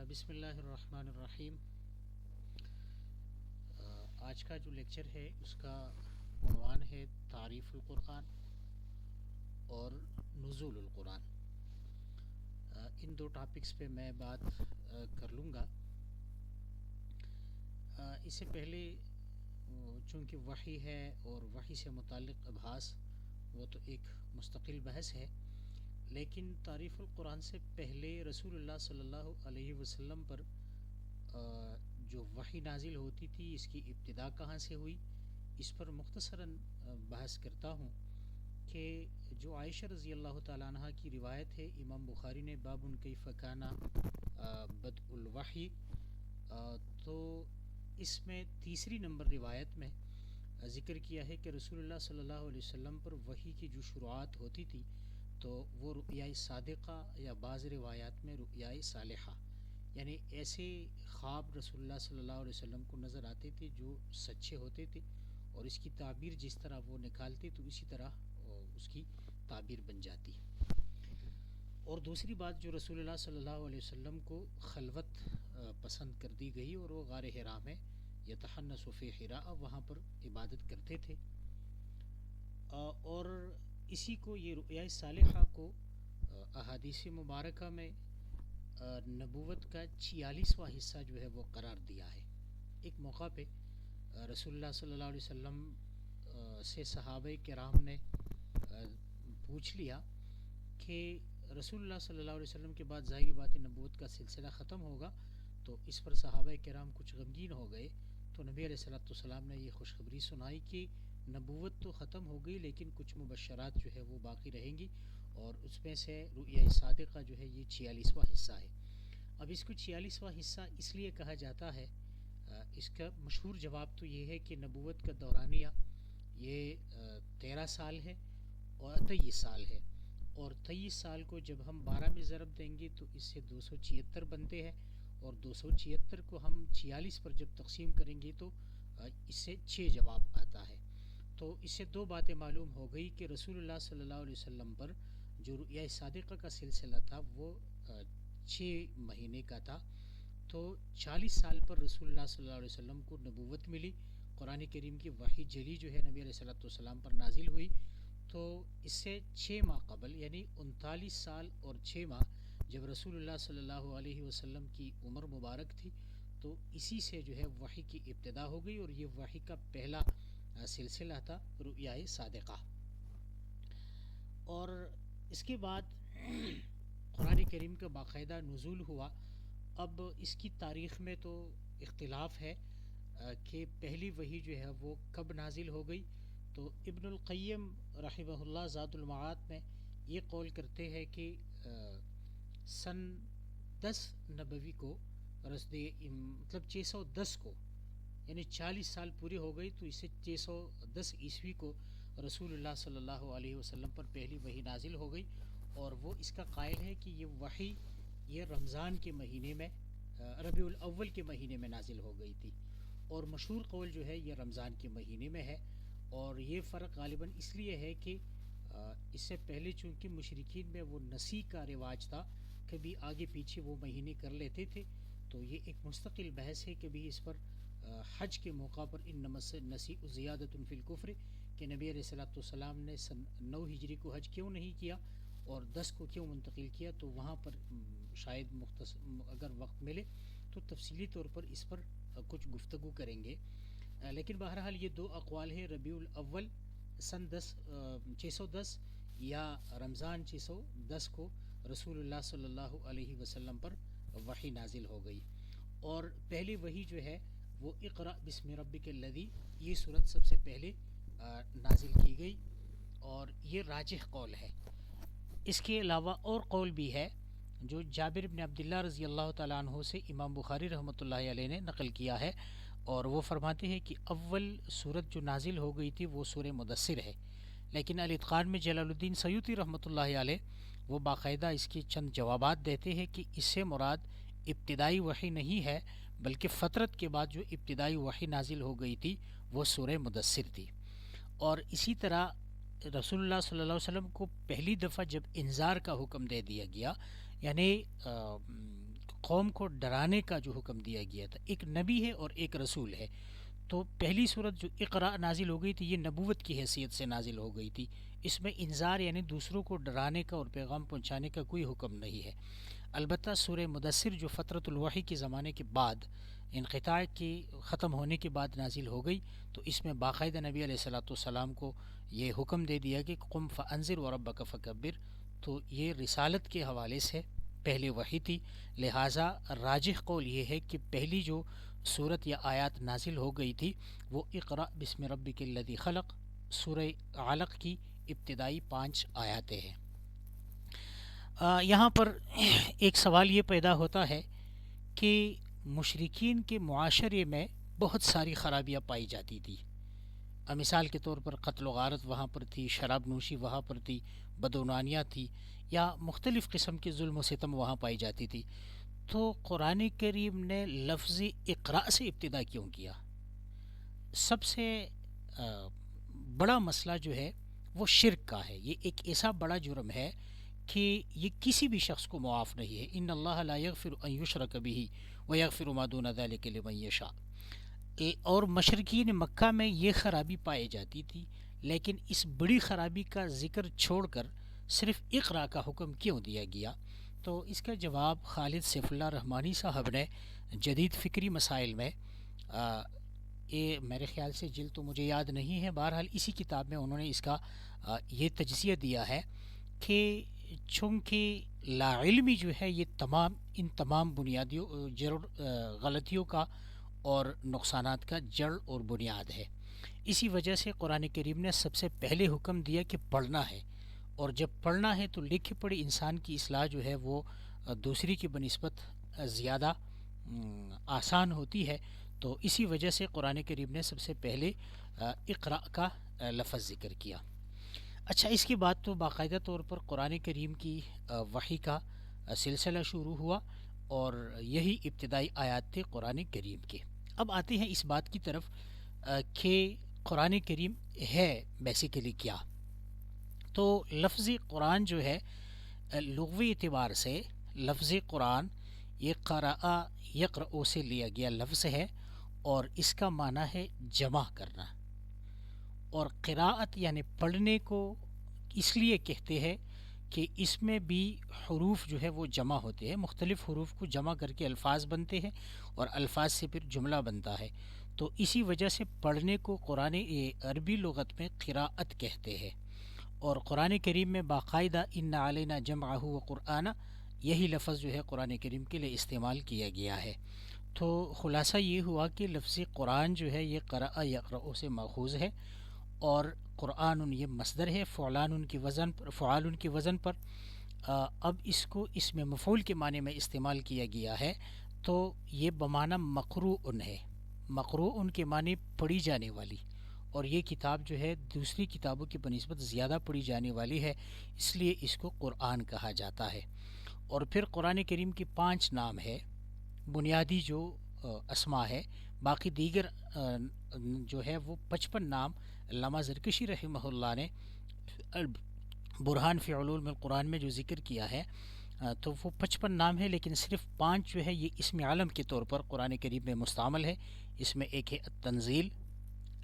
بسم اللہ الرحمن الرحیم۔ آج کا جو لیکچر ہے اس کا عنوان ہے تعریف القرآن اور نزول القرآن۔ ان دو ٹاپکس پہ میں بات کر لوں گا۔ اس سے پہلے چونکہ وحی ہے اور وحی سے متعلق ابحاث وہ تو ایک مستقل بحث ہے، لیکن تعریف القرآن سے پہلے رسول اللہ صلی اللہ علیہ وسلم پر جو وحی نازل ہوتی تھی اس کی ابتدا کہاں سے ہوئی، اس پر مختصراً بحث کرتا ہوں کہ جو عائشہ رضی اللہ تعالیٰ عنہ کی روایت ہے، امام بخاری نے باب کیف کان بدء الوحی، تو اس میں تیسری نمبر روایت میں ذکر کیا ہے کہ رسول اللہ صلی اللہ علیہ وسلم پر وحی کی جو شروعات ہوتی تھی تو وہ رؤیا صادقہ یا بعض روایات میں رؤیا صالحہ، یعنی ایسے خواب رسول اللہ صلی اللہ علیہ وسلم کو نظر آتے تھے جو سچے ہوتے تھے، اور اس کی تعبیر جس طرح وہ نکالتے تو اسی طرح اس کی تعبیر بن جاتی۔ اور دوسری بات، جو رسول اللہ صلی اللہ علیہ وسلم کو خلوت پسند کر دی گئی اور وہ غار حرا میں یتحنس فی حراء وہاں پر عبادت کرتے تھے، اور اسی کو یہ رؤیا صالحہ کو احادیث مبارکہ میں نبوت کا 46واں حصہ جو ہے وہ قرار دیا ہے۔ ایک موقع پہ رسول اللہ صلی اللہ علیہ وسلم سے صحابہ کرام نے پوچھ لیا کہ رسول اللہ صلی اللہ علیہ وسلم کے بعد ظاہری بات نبوت کا سلسلہ ختم ہوگا، تو اس پر صحابہ کرام کچھ غمگین ہو گئے۔ تو نبی علیہ السلام نے یہ خوشخبری سنائی کہ نبوت تو ختم ہو گئی لیکن کچھ مبشرات جو ہے وہ باقی رہیں گی، اور اس میں سے رؤیا صادقہ جو ہے یہ 46واں حصہ ہے۔ اب اس کو 46واں حصہ اس لیے کہا جاتا ہے، اس کا مشہور جواب تو یہ ہے کہ نبوت کا دورانیہ یہ 13 سال ہے اور 23 سال ہے، اور 23 سال کو جب ہم 12 میں ضرب دیں گے تو اس سے 276 بنتے ہیں، اور 276 کو ہم 46 پر جب تقسیم کریں گے تو اس سے 6 جواب آتا ہے۔ تو اس سے دو باتیں معلوم ہو گئی کہ رسول اللہ صلی اللہ علیہ وسلم پر جو رؤیا صادقہ کا سلسلہ تھا وہ 6 مہینے کا تھا، تو 40 سال پر رسول اللہ صلی اللہ علیہ وسلم کو نبوت ملی، قرآن کریم کی وحی جلی جو ہے نبی علیہ السلام پر نازل ہوئی۔ تو اس سے 6 ماہ قبل یعنی 39 سال اور 6 ماہ جب رسول اللہ صلی اللہ علیہ وسلم کی عمر مبارک تھی، تو اسی سے جو ہے وحی کی ابتدا ہو گئی، اور یہ وحی کا پہلا سلسلہ تھا رؤیا صادقہ۔ اور اس کے بعد قرآن کریم کا باقاعدہ نزول ہوا۔ اب اس کی تاریخ میں تو اختلاف ہے کہ پہلی وحی جو ہے وہ کب نازل ہو گئی۔ تو ابن القیم رحمہ اللہ زاد المعاد میں یہ قول کرتے ہیں کہ سن 10 نبوی کو مطلب 610 کو، یعنی 40 سال پورے ہو گئی تو اسے 610 عیسوی کو رسول اللہ صلی اللہ علیہ وسلم پر پہلی وحی نازل ہو گئی، اور وہ اس کا قائل ہے کہ یہ وحی یہ رمضان کے مہینے میں ربیع الاول کے مہینے میں نازل ہو گئی تھی، اور مشہور قول جو ہے یہ رمضان کے مہینے میں ہے۔ اور یہ فرق غالباً اس لیے ہے کہ اس سے پہلے چونکہ مشرکین میں وہ نسی کا رواج تھا، کبھی آگے پیچھے وہ مہینے کر لیتے تھے، تو یہ ایک مستقل بحث ہے کہ بھی اس پر حج کے موقع پر انما النسیء زیادۃ فی الکفر کہ نبی علیہ السلام نے سن 9 ہجری کو حج کیوں نہیں کیا اور 10 کو کیوں منتقل کیا، تو وہاں پر شاید اگر وقت ملے تو تفصیلی طور پر اس پر کچھ گفتگو کریں گے۔ لیکن بہرحال یہ دو اقوال ہیں، ربیع الاول سن 610 یا رمضان 610 کو رسول اللہ صلی اللہ علیہ وسلم پر وحی نازل ہو گئی، اور پہلی وحی جو ہے وہ اقرأ بسم ربک الذی، یہ صورت سب سے پہلے نازل کی گئی، اور یہ راجح قول ہے۔ اس کے علاوہ اور قول بھی ہے جو جابر بن عبداللہ رضی اللہ تعالیٰ عنہ سے امام بخاری رحمۃ اللہ علیہ نے نقل کیا ہے، اور وہ فرماتے ہیں کہ اول صورت جو نازل ہو گئی تھی وہ سورہ مدثر ہے، لیکن الاتقان میں جلال الدین سیوطی رحمۃ اللہ علیہ وہ باقاعدہ اس کے چند جوابات دیتے ہیں کہ اس سے مراد ابتدائی وحی نہیں ہے، بلکہ فترت کے بعد جو ابتدائی وحی نازل ہو گئی تھی وہ سورہ مدثر تھی۔ اور اسی طرح رسول اللہ صلی اللہ علیہ وسلم کو پہلی دفعہ جب انذار کا حکم دے دیا گیا، یعنی قوم کو ڈرانے کا جو حکم دیا گیا تھا. ایک نبی ہے اور ایک رسول ہے. تو پہلی صورت جو اقرا نازل ہو گئی تھی یہ نبوت کی حیثیت سے نازل ہو گئی تھی. اس میں انذار یعنی دوسروں کو ڈرانے کا اور پیغام پہنچانے کا کوئی حکم نہیں ہے. البتہ سورہ مدثر جو فترۃ الوحی کے زمانے کے بعد انقطاع کے ختم ہونے کے بعد نازل ہو گئی تو اس میں باقاعدہ نبی علیہ الصلوۃ والسلام کو یہ حکم دے دیا کہ قم فانذر وربک فکبر. تو یہ رسالت کے حوالے سے پہلے وحی تھی. لہٰذا راجح قول یہ ہے کہ پہلی جو صورت یا آیات نازل ہو گئی تھی وہ اقرأ بسم ربک الذی خلق سورہ علق کی ابتدائی 5 آیاتیں ہیں. یہاں پر ایک سوال یہ پیدا ہوتا ہے کہ مشرکین کے معاشرے میں بہت ساری خرابیاں پائی جاتی تھی. مثال کے طور پر قتل و غارت وہاں پر تھی، شراب نوشی وہاں پر تھی، بدعنوانیاں تھی، یا مختلف قسم کے ظلم و ستم وہاں پائی جاتی تھی. تو قرآن کریم نے لفظ اقرا سے ابتدا کیوں کیا؟ سب سے بڑا مسئلہ جو ہے وہ شرک کا ہے. یہ ایک ایسا بڑا جرم ہے کہ یہ کسی بھی شخص کو معاف نہیں ہے. ان اللہ لا یغفر ان یشرک بہ ویغفر ما دون ذلک لمن یشاء. اور مشرکین مکہ میں یہ خرابی پائی جاتی تھی، لیکن اس بڑی خرابی کا ذکر چھوڑ کر صرف اقرا کا حکم کیوں دیا گیا؟ تو اس کا جواب خالد سیف اللہ رحمانی صاحب نے جدید فکری مسائل میں یہ میرے خیال سے جلد تو مجھے یاد نہیں ہے، بہرحال اسی کتاب میں انہوں نے اس کا یہ تجزیہ دیا ہے کہ چونکہ لا علمی جو ہے یہ ان تمام بنیادیوں غلطیوں کا اور نقصانات کا جڑ اور بنیاد ہے. اسی وجہ سے قرآن کریم نے سب سے پہلے حکم دیا کہ پڑھنا ہے، اور جب پڑھنا ہے تو لکھی پڑھی انسان کی اصلاح جو ہے وہ دوسری کی بنسبت زیادہ آسان ہوتی ہے. تو اسی وجہ سے قرآن کریم نے سب سے پہلے اقرا کا لفظ ذکر کیا. اچھا، اس کے بعد تو باقاعدہ طور پر قرآن کریم کی وحی کا سلسلہ شروع ہوا اور یہی ابتدائی آیات تھے قرآن کریم کے. اب آتے ہیں اس بات کی طرف کہ قرآن کریم ہے بیسیکلی کیا. تو لفظ قرآن جو ہے لغوی اعتبار سے لفظ قرآن یہ قرأ یقرأ سے لیا گیا لفظ ہے، اور اس کا معنی ہے جمع کرنا. اور قراءت یعنی پڑھنے کو اس لیے کہتے ہیں کہ اس میں بھی حروف جو ہے وہ جمع ہوتے ہیں. مختلف حروف کو جمع کر کے الفاظ بنتے ہیں اور الفاظ سے پھر جملہ بنتا ہے. تو اسی وجہ سے پڑھنے کو قرآن عربی لغت میں قراءت کہتے ہیں. اور قرآن کریم میں باقاعدہ ان علینا جمعہ و قرآن یہی لفظ جو ہے قرآن کریم کے لیے استعمال کیا گیا ہے. تو خلاصہ یہ ہوا کہ لفظ قرآن جو ہے یہ قرأ یقرأ سے ماخوذ ہے، اور قرآن یہ مصدر ہے فعال کے وزن پر. اب اس کو اس میں مفعول کے معنی میں استعمال کیا گیا ہے، تو یہ بمعنی مقروء ہے. مقروء کے معنی پڑھی جانے والی، اور یہ کتاب جو ہے دوسری کتابوں کی بنسبت زیادہ پڑھی جانے والی ہے، اس لیے اس کو قرآن کہا جاتا ہے. اور پھر قرآن کریم کی 5 نام ہے بنیادی جو اسما ہے. باقی دیگر جو ہے وہ 55 نام علامہ زرکشی رحمہ اللہ نے برہان فی علوم القرآن میں جو ذکر کیا ہے تو وہ 55 نام ہے، لیکن صرف 5 جو ہے یہ اسم علم کے طور پر قرآن کریم میں مستعمل ہے. اس میں ایک ہے التنزیل،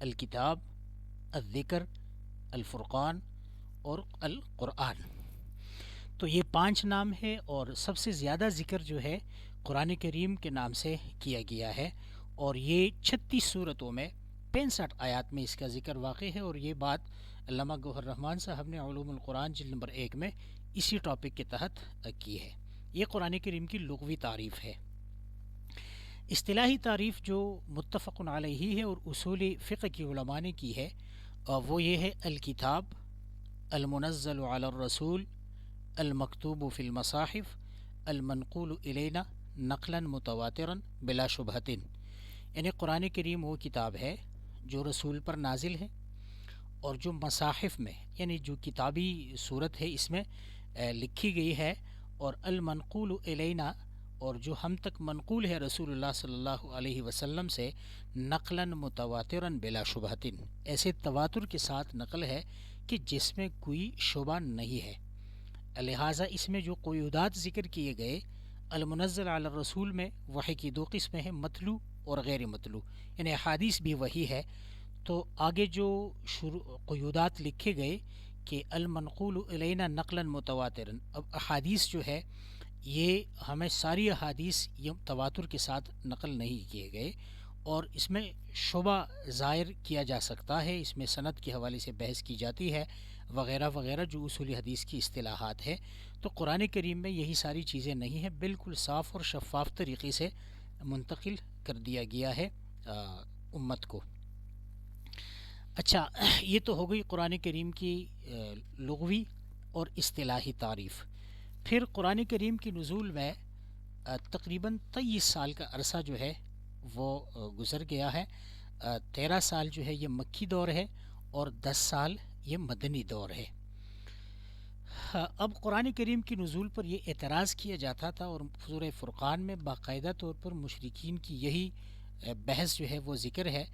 الکتاب، الذکر، الفرقان اور القرآن. تو یہ 5 نام ہے، اور سب سے زیادہ ذکر جو ہے قرآن کریم کے نام سے کیا گیا ہے، اور یہ 36 صورتوں میں 65 آیات میں اس کا ذکر واقع ہے. اور یہ بات علامہ گوہر رحمان صاحب نے علوم القرآن جلد نمبر 1 میں اسی ٹاپک کے تحت کی ہے. یہ قرآن کریم کی لغوی تعریف ہے. اصطلاحی تعریف جو متفق علیہ ہے اور اصول فقہ کی علماء نے کی ہے وہ یہ ہے: الکتاب، المنزل علی الرسول، المکتوب فی المصاحف، المنقول الینا نقلا متواترا بلا شبہۃ. یعنی قرآن کریم وہ کتاب ہے جو رسول پر نازل ہے، اور جو مصاحف میں یعنی جو کتابی صورت ہے اس میں لکھی گئی ہے، اور المنقول الینا، اور جو ہم تک منقول ہے رسول اللہ صلی اللہ علیہ وسلم سے نقلا متواترا بلا شبہۃ، ایسے تواتر کے ساتھ نقل ہے کہ جس میں کوئی شبہ نہیں ہے. لہٰذا اس میں جو قیودات ذکر کیے گئے المنزل علی الرسول میں وحی کی دو قسمیں ہیں، متلو اور غیر متلو، یعنی احادیث بھی وحی ہے۔ تو آگے جو قیودات لکھے گئے کہ المنقول الینا نقلا متواترا، اب احادیث جو ہے یہ ہمیں ساری احادیث یہ تواتر کے ساتھ نقل نہیں کیے گئے، اور اس میں شبہ ظاہر کیا جا سکتا ہے، اس میں سند کے حوالے سے بحث کی جاتی ہے وغیرہ وغیرہ، جو اصول حدیث کی اصطلاحات ہے۔ تو قرآن کریم میں یہی ساری چیزیں نہیں ہیں، بالکل صاف اور شفاف طریقے سے منتقل کر دیا گیا ہے امت کو۔ اچھا، یہ تو ہو گئی قرآن کریم کی لغوی اور اصطلاحی تعریف۔ پھر قرآن کریم کی نزول میں تقریباً 23 سال کا عرصہ جو ہے وہ گزر گیا ہے۔ 13 سال جو ہے یہ مکی دور ہے اور 10 سال یہ مدنی دور ہے۔ اب قرآن کریم کی نزول پر یہ اعتراض کیا جاتا تھا، اور سورہ فرقان میں باقاعدہ طور پر مشرکین کی یہی بحث جو ہے وہ ذکر ہے۔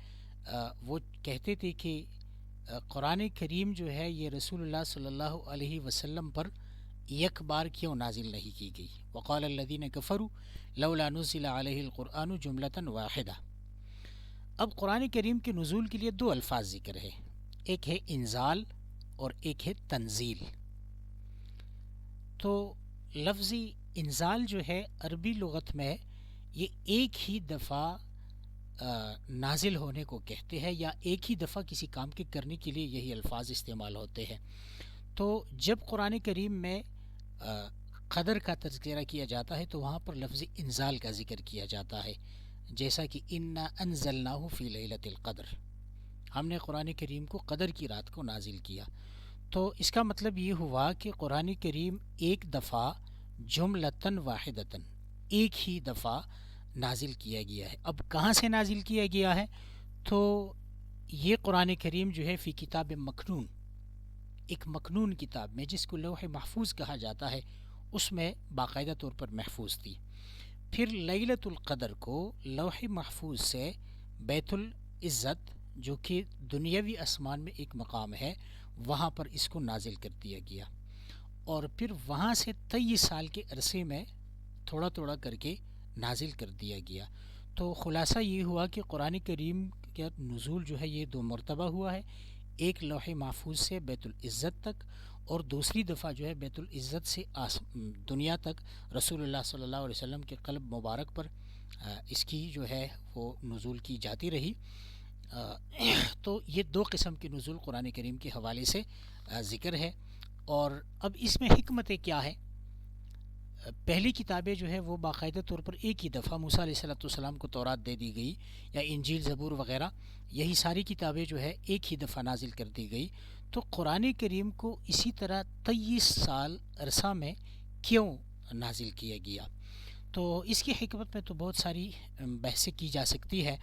وہ کہتے تھے کہ قرآن کریم جو ہے یہ رسول اللہ صلی اللہ علیہ وسلم پر یک بار کیوں نازل نہیں کی گئی؟ وقال الذین کفروا لولا نزل علیہ القرآن جملۃ واحدہ۔ اب قرآن کریم کے نزول کے لیے دو الفاظ ذکر ہے، ایک ہے انزال اور ایک ہے تنزیل۔ تو لفظی انزال جو ہے عربی لغت میں یہ ایک ہی دفعہ نازل ہونے کو کہتے ہیں، یا ایک ہی دفعہ کسی کام کے کرنے کے لیے یہی الفاظ استعمال ہوتے ہیں۔ تو جب قرآن کریم میں قدر کا تذکرہ کیا جاتا ہے تو وہاں پر لفظ انزال کا ذکر کیا جاتا ہے، جیسا کہ انا انزلناہ فی لیلۃ القدر، ہم نے قرآن کریم کو قدر کی رات کو نازل کیا۔ تو اس کا مطلب یہ ہوا کہ قرآن کریم ایک دفعہ جملتاً واحدتاً ایک ہی دفعہ نازل کیا گیا ہے۔ اب کہاں سے نازل کیا گیا ہے؟ تو یہ قرآن کریم جو ہے فی کتاب مکنون، ایک مکنون کتاب میں جس کو لوح محفوظ کہا جاتا ہے، اس میں باقاعدہ طور پر محفوظ تھی۔ پھر لیلۃ القدر کو لوح محفوظ سے بیت العزت، جو کہ دنیاوی آسمان میں ایک مقام ہے، وہاں پر اس کو نازل کر دیا گیا، اور پھر وہاں سے 23 سال کے عرصے میں تھوڑا تھوڑا کر کے نازل کر دیا گیا۔ تو خلاصہ یہ ہوا کہ قرآن کریم کا نزول جو ہے یہ دو مرتبہ ہوا ہے، ایک لوح محفوظ سے بیت العزت تک، اور دوسری دفعہ جو ہے بیت العزت سے دنیا تک رسول اللہ صلی اللہ علیہ وسلم کے قلب مبارک پر اس کی جو ہے وہ نزول کی جاتی رہی۔ تو یہ دو قسم کی نزول قرآن کریم کے حوالے سے ذکر ہے۔ اور اب اس میں حکمتیں کیا ہے؟ پہلی کتابیں جو ہے وہ باقاعدہ طور پر ایک ہی دفعہ موسیٰ علیہ السلام کو تورات دے دی گئی، یا انجیل زبور وغیرہ، یہی ساری کتابیں جو ہے ایک ہی دفعہ نازل کر دی گئی۔ تو قرآن کریم کو اسی طرح 23 سال عرصہ میں کیوں نازل کیا گیا؟ تو اس کی حکمت میں تو بہت ساری بحثیں کی جا سکتی ہے۔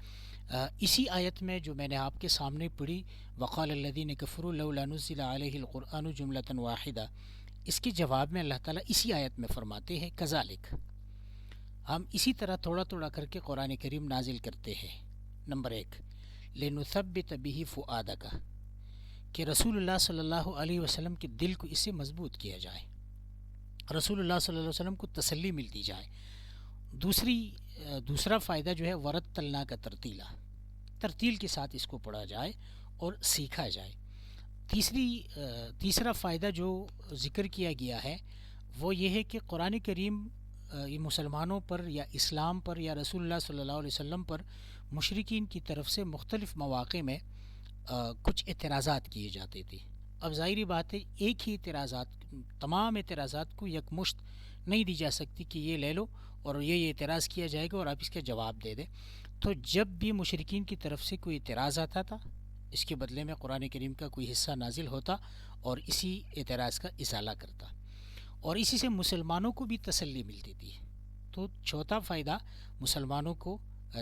اسی آیت میں جو میں نے آپ کے سامنے پڑھی، وقال الذین کفروا لولا نزل علیہ القرآن جملۃ واحدہ، اس کے جواب میں اللہ تعالیٰ اسی آیت میں فرماتے ہیں کذالک، ہم اسی طرح تھوڑا تھوڑا کر کے قرآن کریم نازل کرتے ہیں۔ نمبر 1، لنثبت بہ فؤادک، کہ رسول اللہ صلی اللہ علیہ وسلم کے دل کو اس سے مضبوط کیا جائے، رسول اللہ صلی اللہ علیہ وسلم کو تسلی ملتی جائے۔ دوسرا فائدہ جو ہے ورتلنا کا ترتیلا، ترتیل کے ساتھ اس کو پڑھا جائے اور سیکھا جائے۔ تیسرا فائدہ جو ذکر کیا گیا ہے وہ یہ ہے کہ قرآن کریم یہ مسلمانوں پر یا اسلام پر یا رسول اللہ صلی اللہ علیہ وسلم پر مشرکین کی طرف سے مختلف مواقع میں کچھ اعتراضات کیے جاتے تھے۔ اب ظاہری بات ہے ایک ہی تمام اعتراضات کو یکمشت نہیں دی جا سکتی کہ یہ لے لو اور یہ اعتراض کیا جائے گا اور آپ اس کا جواب دے دیں۔ تو جب بھی مشرکین کی طرف سے کوئی اعتراض آتا تھا، اس کے بدلے میں قرآن کریم کا کوئی حصہ نازل ہوتا اور اسی اعتراض کا ازالہ کرتا، اور اسی سے مسلمانوں کو بھی تسلی ملتی تھی۔ تو چوتھا فائدہ، مسلمانوں کو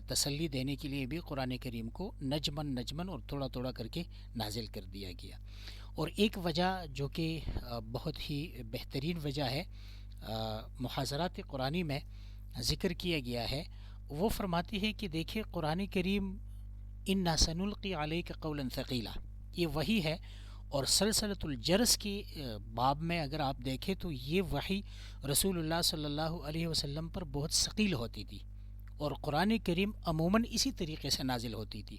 تسلی دینے کے لیے بھی قرآن کریم کو نجمن اور تھوڑا تھوڑا کر کے نازل کر دیا گیا۔ اور ایک وجہ جو کہ بہت ہی بہترین وجہ ہے، محاضرات قرآنی میں ذکر کیا گیا ہے، وہ فرماتی ہے کہ دیکھیں قرآن کریم انا سنلقی علیک قولا ثقیلا، یہ وحی ہے، اور سلسلۃ الجرس کی باب میں اگر آپ دیکھیں تو یہ وحی رسول اللہ صلی اللہ علیہ وسلم پر بہت ثقیل ہوتی تھی، اور قرآن کریم عموماً اسی طریقے سے نازل ہوتی تھی.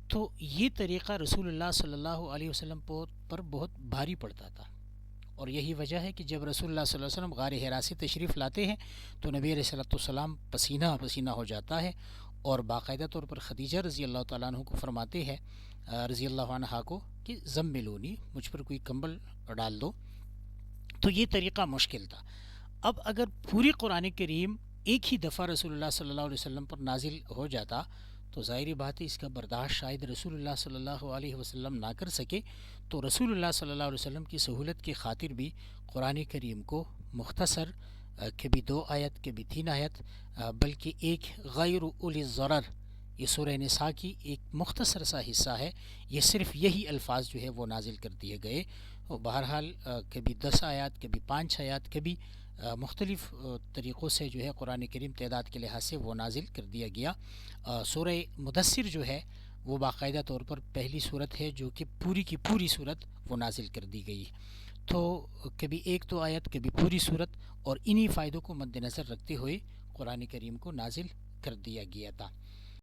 تو یہ طریقہ رسول اللہ صلی اللہ علیہ وسلم پر بہت بھاری پڑتا تھا، اور یہی وجہ ہے کہ جب رسول اللہ صلی اللہ علیہ وسلم غار حرا سے تشریف لاتے ہیں تو نبی علیہ الصلوۃ والسلام پسینہ پسینہ ہو جاتا ہے، اور باقاعدہ طور پر خدیجہ رضی اللہ تعالیٰ عنہ کو فرماتے ہیں، رضی اللہ عنہا کو، کہ زملونی، مجھ پر کوئی کمبل ڈال دو. تو یہ طریقہ مشکل تھا. اب اگر پوری قرآن کریم ایک ہی دفعہ رسول اللہ صلی اللہ علیہ وسلم پر نازل ہو جاتا تو ظاہری بات ہے اس کا برداشت شاید رسول اللہ صلی اللہ علیہ وسلم نہ کر سکے. تو رسول اللہ صلی اللہ علیہ وسلم کی سہولت کی خاطر بھی قرآن کریم کو مختصر، کبھی 2 آیت کبھی 3 آیت، بلکہ ایک غیر اولی الضرر، یہ سورہ نساء کی ایک مختصر سا حصہ ہے، یہ صرف یہی الفاظ جو ہے وہ نازل کر دیے گئے. بہرحال کبھی 10 آیات کبھی 5 آیات، کبھی مختلف طریقوں سے جو ہے قرآن کریم تعداد کے لحاظ سے وہ نازل کر دیا گیا. سورہ مدثر جو ہے وہ باقاعدہ طور پر پہلی صورت ہے جو کہ پوری کی پوری صورت وہ نازل کر دی گئی. تو کبھی 1-2 آیت کبھی پوری صورت، اور انہی فائدوں کو مد نظر رکھتے ہوئے قرآن کریم کو نازل کر دیا گیا تھا.